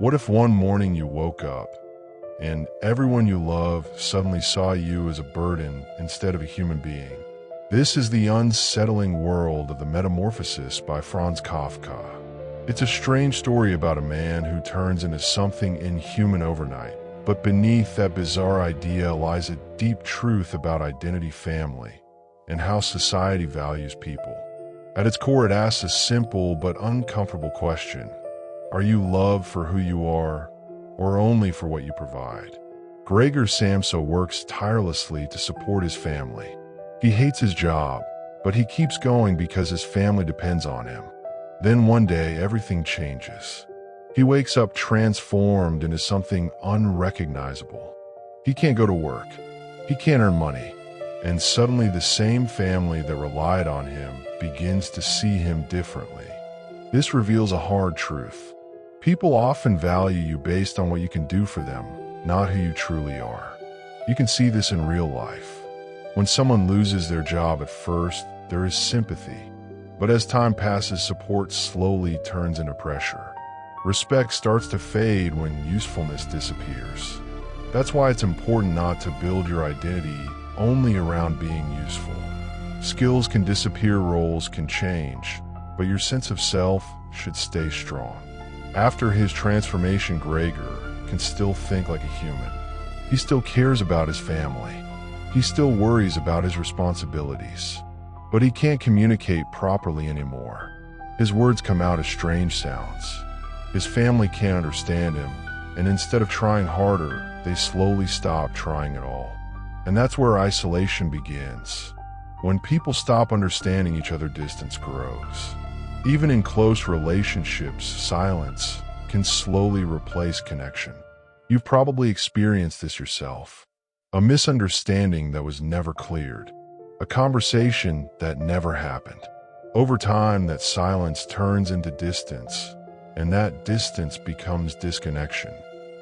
What if one morning you woke up and everyone you love suddenly saw you as a burden instead of a human being? This is the unsettling world of the Metamorphosis by Franz Kafka. It's a strange story about a man who turns into something inhuman overnight. But beneath that bizarre idea lies a deep truth about identity, family, and how society values people. At its core, it asks a simple but uncomfortable question. Are you loved for who you are, or only for what you provide? Gregor Samsa works tirelessly to support his family. He hates his job, but he keeps going because his family depends on him. Then one day, everything changes. He wakes up transformed into something unrecognizable. He can't go to work. He can't earn money. And suddenly the same family that relied on him begins to see him differently. This reveals a hard truth. People often value you based on what you can do for them, not who you truly are. You can see this in real life. When someone loses their job at first, there is sympathy. But as time passes, support slowly turns into pressure. Respect starts to fade when usefulness disappears. That's why it's important not to build your identity only around being useful. Skills can disappear, roles can change, but your sense of self should stay strong. After his transformation, Gregor can still think like a human. He still cares about his family. He still worries about his responsibilities. But he can't communicate properly anymore. His words come out as strange sounds. His family can't understand him, and instead of trying harder, they slowly stop trying at all. And that's where isolation begins. When people stop understanding each other, distance grows. Even in close relationships, silence can slowly replace connection. You've probably experienced this yourself. A misunderstanding that was never cleared. A conversation that never happened. Over time, that silence turns into distance, and that distance becomes disconnection.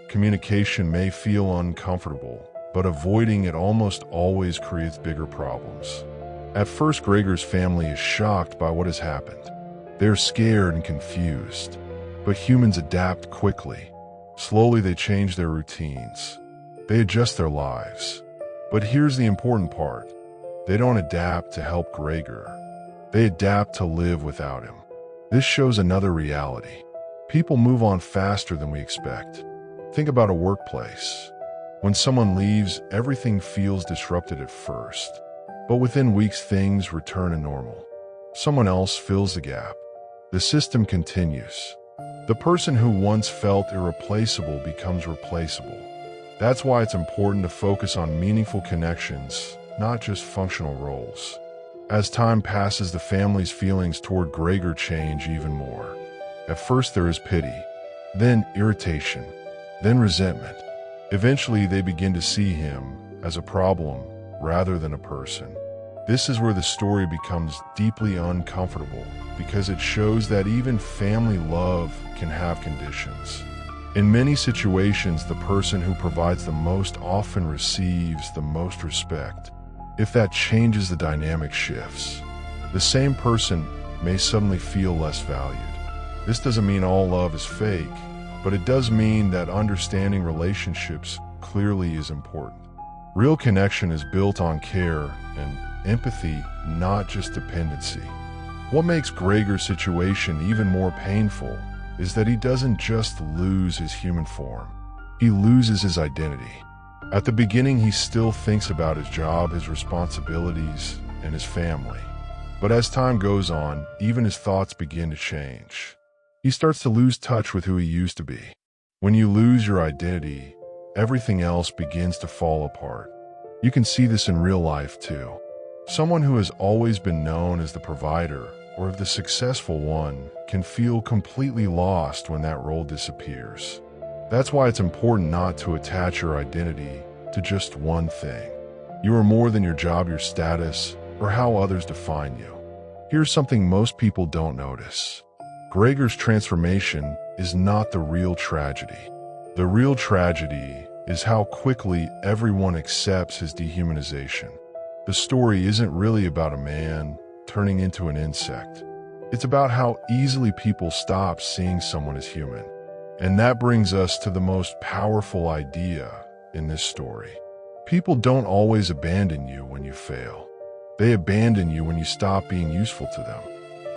Communication may feel uncomfortable, but avoiding it almost always creates bigger problems. At first, Gregor's family is shocked by what has happened. They're scared and confused, but humans adapt quickly. Slowly, they change their routines. They adjust their lives. But here's the important part. They don't adapt to help Gregor. They adapt to live without him. This shows another reality. People move on faster than we expect. Think about a workplace. When someone leaves, everything feels disrupted at first. But within weeks, things return to normal. Someone else fills the gap. The system continues. The person who once felt irreplaceable becomes replaceable. That's why it's important to focus on meaningful connections, not just functional roles. As time passes, the family's feelings toward Gregor change even more. At first there is pity, then irritation, then resentment. Eventually they begin to see him as a problem rather than a person. This is where the story becomes deeply uncomfortable because it shows that even family love can have conditions. In many situations, the person who provides the most often receives the most respect. If that changes, the dynamic shifts. The same person may suddenly feel less valued. This doesn't mean all love is fake, but it does mean that understanding relationships clearly is important. Real connection is built on care and empathy, not just dependency. What makes Gregor's situation even more painful is that he doesn't just lose his human form. He loses his identity. At the beginning, he still thinks about his job, his responsibilities, and his family. But as time goes on, even his thoughts begin to change. He starts to lose touch with who he used to be. When you lose your identity, everything else begins to fall apart. You can see this in real life too. Someone who has always been known as the provider or the successful one can feel completely lost when that role disappears. That's why it's important not to attach your identity to just one thing. You are more than your job, your status, or how others define you. Here's something most people don't notice. Gregor's transformation is not the real tragedy. The real tragedy is how quickly everyone accepts his dehumanization. The story isn't really about a man turning into an insect. It's about how easily people stop seeing someone as human. And that brings us to the most powerful idea in this story. People don't always abandon you when you fail. They abandon you when you stop being useful to them.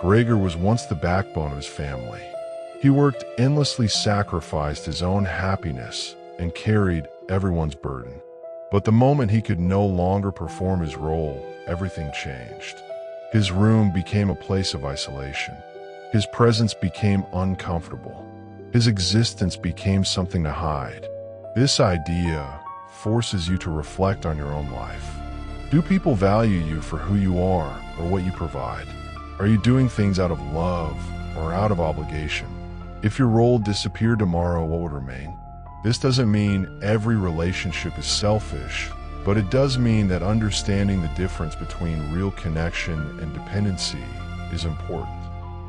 Gregor was once the backbone of his family. He worked endlessly, sacrificed his own happiness, and carried everyone's burden. But the moment he could no longer perform his role, everything changed. His room became a place of isolation. His presence became uncomfortable. His existence became something to hide. This idea forces you to reflect on your own life. Do people value you for who you are or what you provide? Are you doing things out of love or out of obligation? If your role disappeared tomorrow, what would remain? This doesn't mean every relationship is selfish, but it does mean that understanding the difference between real connection and dependency is important.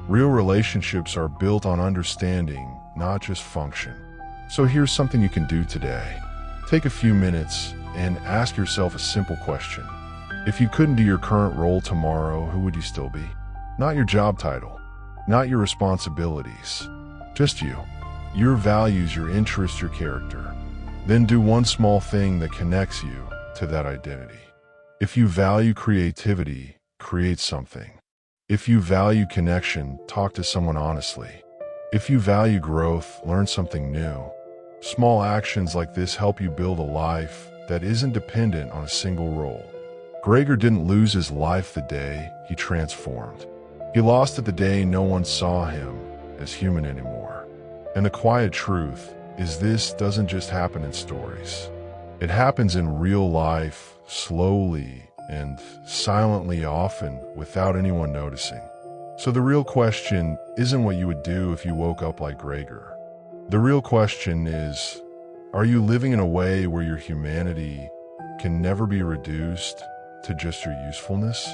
Real relationships are built on understanding, not just function. So here's something you can do today. Take a few minutes and ask yourself a simple question. If you couldn't do your current role tomorrow, who would you still be? Not your job title, not your responsibilities, just you. Your values, your interests, your character. Then do one small thing that connects you to that identity. If you value creativity, create something. If you value connection, talk to someone honestly. If you value growth, learn something new. Small actions like this help you build a life that isn't dependent on a single role. Gregor didn't lose his life the day he transformed. He lost it the day no one saw him as human anymore. And the quiet truth is this doesn't just happen in stories. It happens in real life, slowly and silently, often without anyone noticing. So the real question isn't what you would do if you woke up like Gregor. The real question is, are you living in a way where your humanity can never be reduced to just your usefulness?